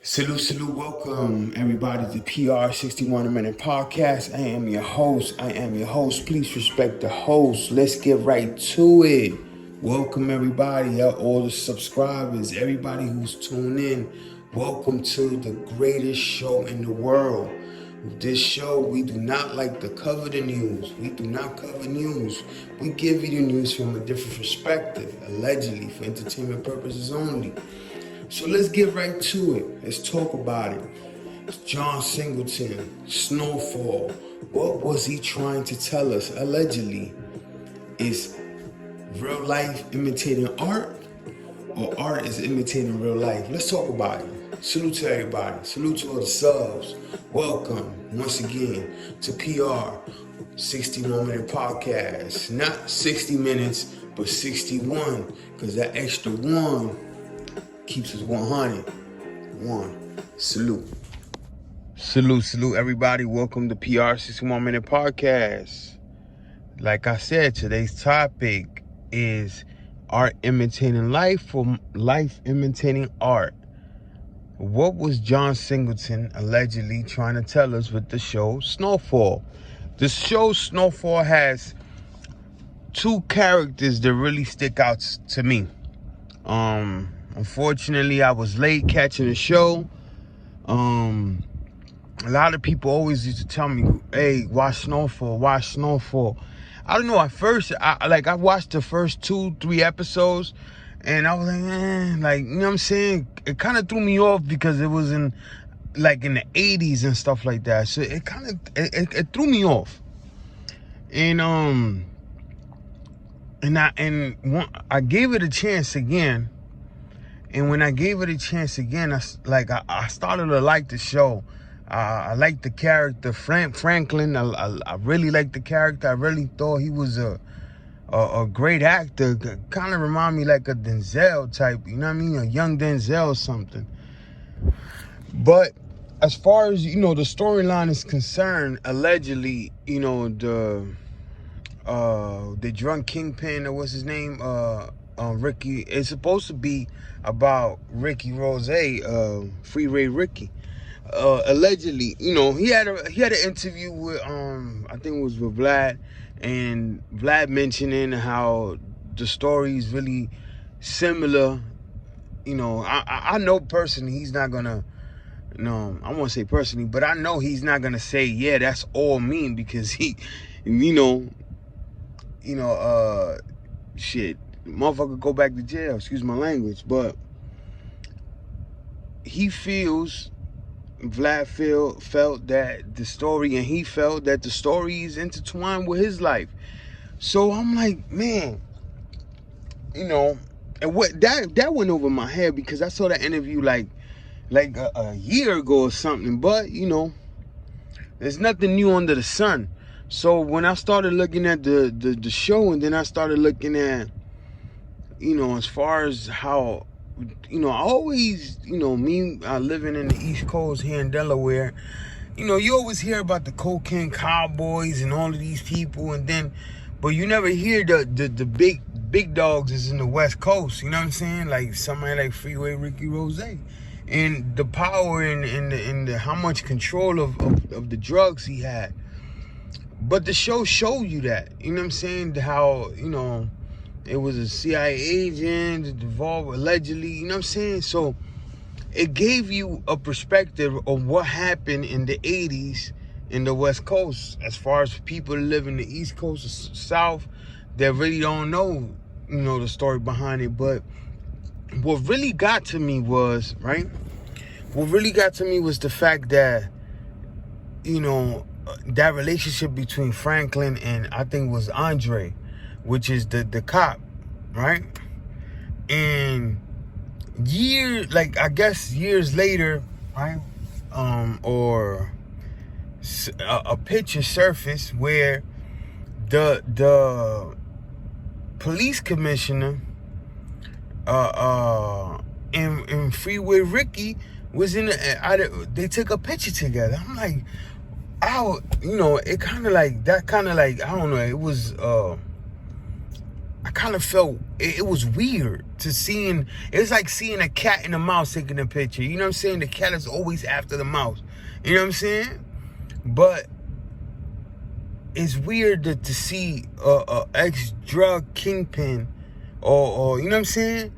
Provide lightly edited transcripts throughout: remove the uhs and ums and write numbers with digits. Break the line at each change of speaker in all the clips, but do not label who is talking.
Salute, welcome everybody to PR 61 A Minute Podcast. I am your host. Please respect the host. Let's get right to it. Welcome everybody, all the subscribers, everybody who's tuned in. Welcome to the greatest show in the world. This show, we do not like to cover the news. We do not cover news. We give you the news from a different perspective, allegedly for entertainment purposes only. So let's get right to it. Let's talk about it. It's John Singleton, Snowfall. What was he trying to tell us? Allegedly, is real life imitating art, or art is imitating real life? Let's talk about it. Salute to everybody. Salute to all the subs. Welcome once again to PR 61 Minute Podcast. Not 60 minutes, but 61, because that extra one keeps us 100. Salute everybody. Welcome to PR 61 Minute Podcast. Like I said, today's topic is art imitating life or life imitating art. What was John Singleton allegedly trying to tell us with the show Snowfall? The show Snowfall has two characters that really stick out to me. Unfortunately, I was late catching the show. A lot of people always used to tell me, hey, watch Snowfall. I don't know, at first, I watched the first 2-3 episodes, and I was like, you know what I'm saying? It kind of threw me off because it was in the 80s and stuff like that. So it kind of, it threw me off. And I gave it a chance again. And when I gave it a chance again, I started to like the show. I liked the character, Franklin. I really liked the character. I really thought he was a great actor. Kind of remind me like a Denzel type, you know what I mean? A young Denzel or something. But as far as, the storyline is concerned, allegedly, the drunk kingpin, or what's his name, Ricky, it's supposed to be about Ricky Rose, Freeway Ricky. Allegedly, he had an interview with I think it was with Vlad, and Vlad mentioning how the story is really similar. I know personally he's not gonna, I won't say personally, but I know he's not gonna say, yeah, that's all me, because he, shit, motherfucker go back to jail, excuse my language, but Vlad felt that the story, and he felt that the story is intertwined with his life. So I'm like, man, and what that went over my head, because I saw that interview like a year ago or something, but there's nothing new under the sun. So when I started looking at the show, and then I started looking at, as far as how, I always, me living in the East Coast here in Delaware, you always hear about the cocaine cowboys and all of these people, but you never hear the big dogs is in the West Coast, you know what I'm saying? Like somebody like Freeway Ricky Rose, and the power and the how much control of the drugs he had. But the show showed you that, you know what I'm saying? How, it was a CIA agent involved allegedly, you know what I'm saying? So it gave you a perspective of what happened in the 80s in the West Coast, as far as people that live in the East Coast or South that really don't know, the story behind it. But what really got to me was, the fact that, that relationship between Franklin and I think it was Andre, which is the cop, right? And years later, right? Or a picture surfaced where the police commissioner and Freeway Ricky was they took a picture together. I'm like, it kind of like, I don't know, it was I kind of felt it was weird to seeing. It's like seeing a cat and a mouse taking a picture. You know what I'm saying? The cat is always after the mouse. You know what I'm saying? But it's weird to see a ex-drug kingpin or you know what I'm saying?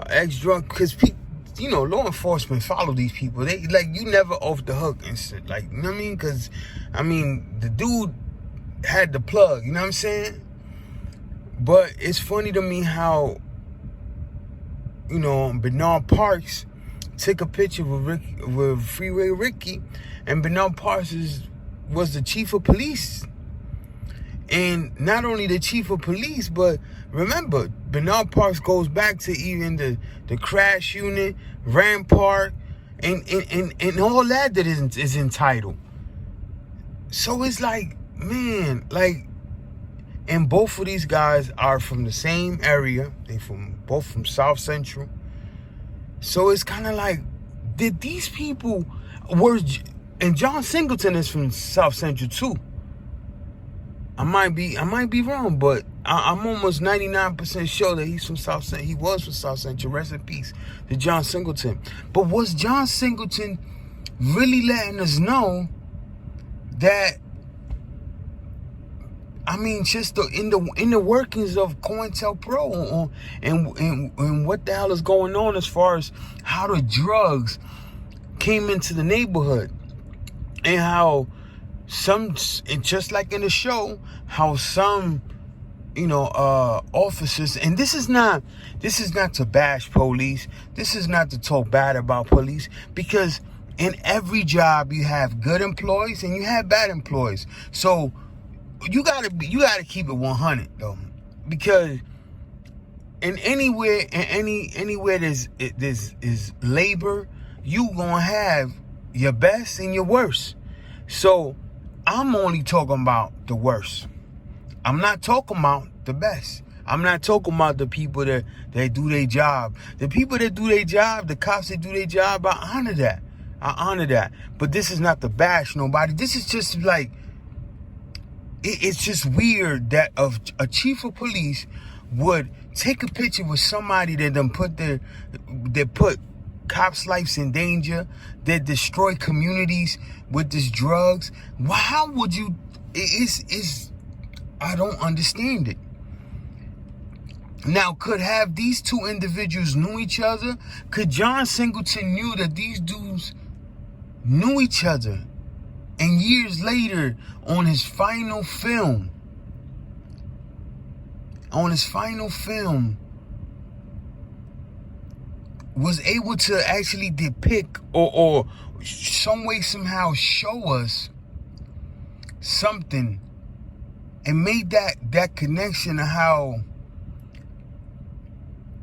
Ex-drug, because people, you know, law enforcement follow these people. They like, you never off the hook and shit. Like, you know what I mean? Because, I mean, the dude had the plug, you know what I'm saying? But it's funny to me how, you know, Bernard Parks took a picture with Freeway Ricky, and Bernard Parks was the chief of police. And not only the chief of police, but remember, Bernard Parks goes back to even the crash unit, Rampart, and all that is entitled. So it's like, man, like, and both of these guys are from the same area. They both from South Central. So it's kind of like, did these people and John Singleton is from South Central too. I might be wrong, but I'm almost 99% sure that he's from South Central. He was from South Central. Rest in peace to John Singleton. But was John Singleton really letting us know that, I mean, just in the workings of COINTELPRO and what the hell is going on as far as how the drugs came into the neighborhood, and how and just like in the show, how some, you know, officers, and this is not to bash police, this is not to talk bad about police, because in every job you have good employees and you have bad employees. So you gotta keep it 100 though, because anywhere there's labor, you gonna have your best and your worst. So I'm only talking about the worst. I'm not talking about the best. I'm not talking about the people that do their job. The people that do their job, the cops that do their job, I honor that. But this is not to bash nobody. This is just like, it's just weird that a chief of police would take a picture with somebody that put cops' lives in danger, that destroy communities with these drugs. How would you? I don't understand it. Now, could have these two individuals knew each other? Could John Singleton knew that these dudes knew each other, and years later, on his final film, was able to actually depict or some way, somehow show us something, and made that connection of how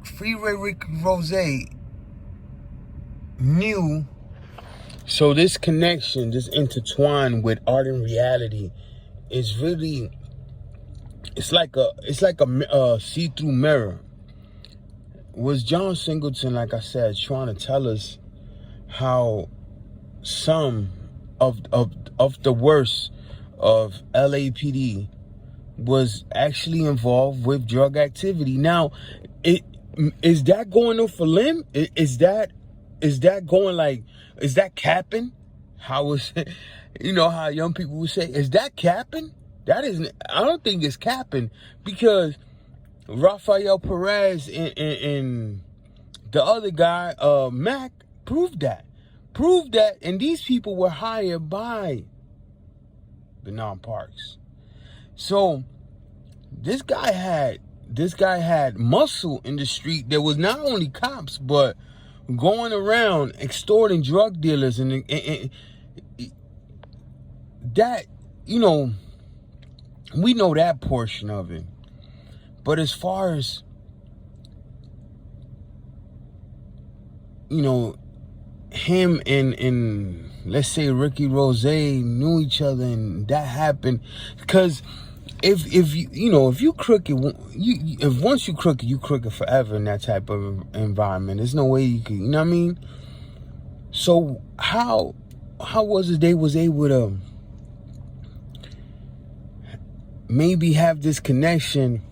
Freeway Ricky Rose knew. So this connection, this intertwine with art and reality, is really, it's like a see-through mirror. Was John Singleton, like I said, trying to tell us how some of the worst of LAPD was actually involved with drug activity? Now, is that going off a limb? Is that going, like, is that capping? How is it, you know how young people would say, is that capping? That isn't. I don't think it's capping, because Rafael Perez and the other guy, Mac, proved that, and these people were hired by Bernard Parks. So this guy had muscle in the street that was not only cops, but going around extorting drug dealers, and that, you know, we know that portion of it. But as far as, you know, him and let's say Ricky Rose knew each other, and that happened, because if you crooked, if once you crooked forever in that type of environment. There's no way you could, you know what I mean? So how was it they was able to maybe have this connection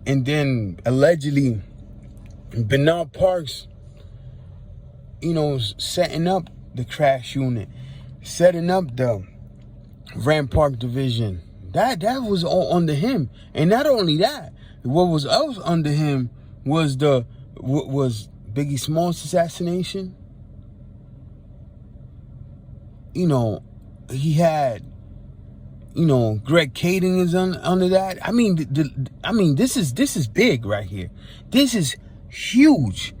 And then allegedly Bernard Parks, setting up the crash unit, setting up the Rampart division. That was all under him. And not only that, what was else under him was was Biggie Smalls' assassination. He had, Greg Kading is under that. I mean, this is big right here. This is huge.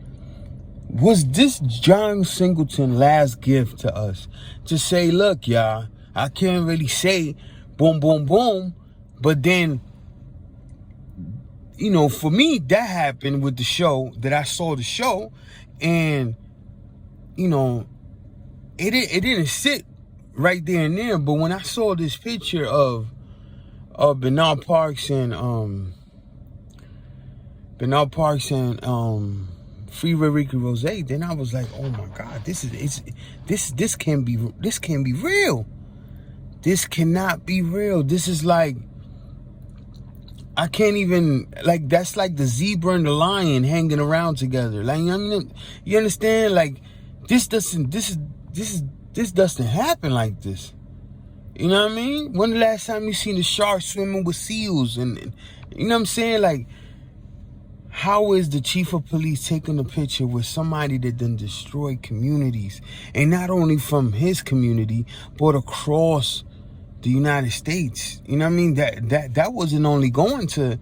Was this John Singleton last gift to us to say, look, y'all, I can't really say boom, boom, boom, but then, for me, that happened with the show, that I saw the show, and, it didn't sit right there and there, but when I saw this picture of Bernard Parks and Freeway Ricky Rose, then I was like, oh my God, this can't be real. This cannot be real. This is like, I can't even, like, that's like the zebra and the lion hanging around together. Like, you understand? Like, this doesn't happen like this. You know what I mean? When the last time you seen a shark swimming with seals? And you know what I'm saying? Like, how is the chief of police taking a picture with somebody that done destroyed communities? And not only from his community, but across the United States. You know what I mean? That wasn't only going to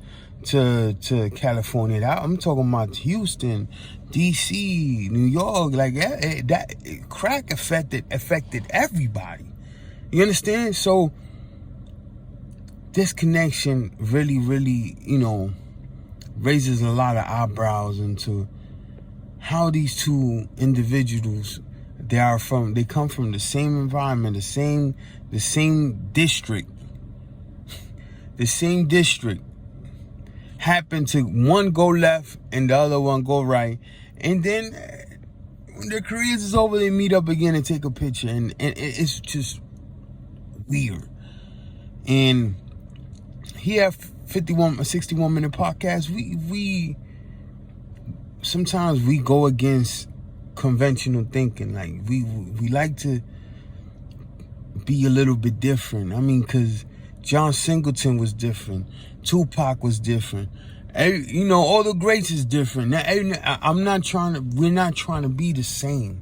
California. I'm talking about Houston, DC, New York. Like that crack affected everybody. You understand? So this connection really, really, raises a lot of eyebrows into how these two individuals, they come from the same environment, the same district, happen to one go left and the other one go right, and then when their careers is over, they meet up again and take a picture, and it's just weird. And here, 61-minute podcast, we sometimes we go against conventional thinking. Like we like to be a little bit different. I mean, because John Singleton was different, Tupac was different, all the greats is different. Now, we're not trying to be the same.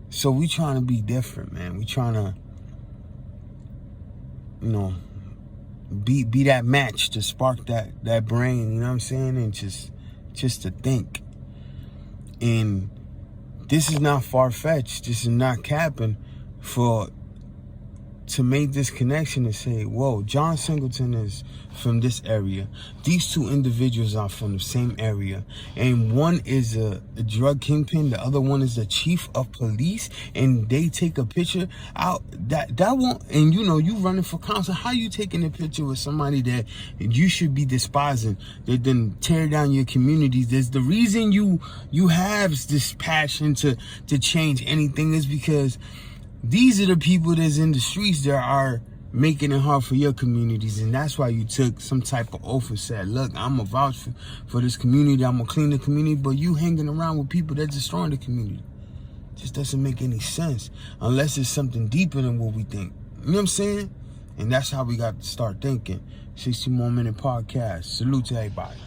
So we trying to be different, man. We trying to, be that match to spark that brain, you know what I'm saying? And just to think. And this is not far-fetched. This is not capping to make this connection and say, whoa, John Singleton is from this area. These two individuals are from the same area. And one is a drug kingpin, the other one is the chief of police, and they take a picture out. That won't, and you running for council. How you taking a picture with somebody that you should be despising, that then tear down your communities? There's the reason you have this passion to change anything is because these are the people that's in the streets that are making it hard for your communities. And that's why you took some type of oath and said, look, I'm going to vouch for this community. I'm going to clean the community. But you hanging around with people that destroying the community. Just doesn't make any sense unless it's something deeper than what we think. You know what I'm saying? And that's how we got to start thinking. 60 more minute podcast. Salute to everybody.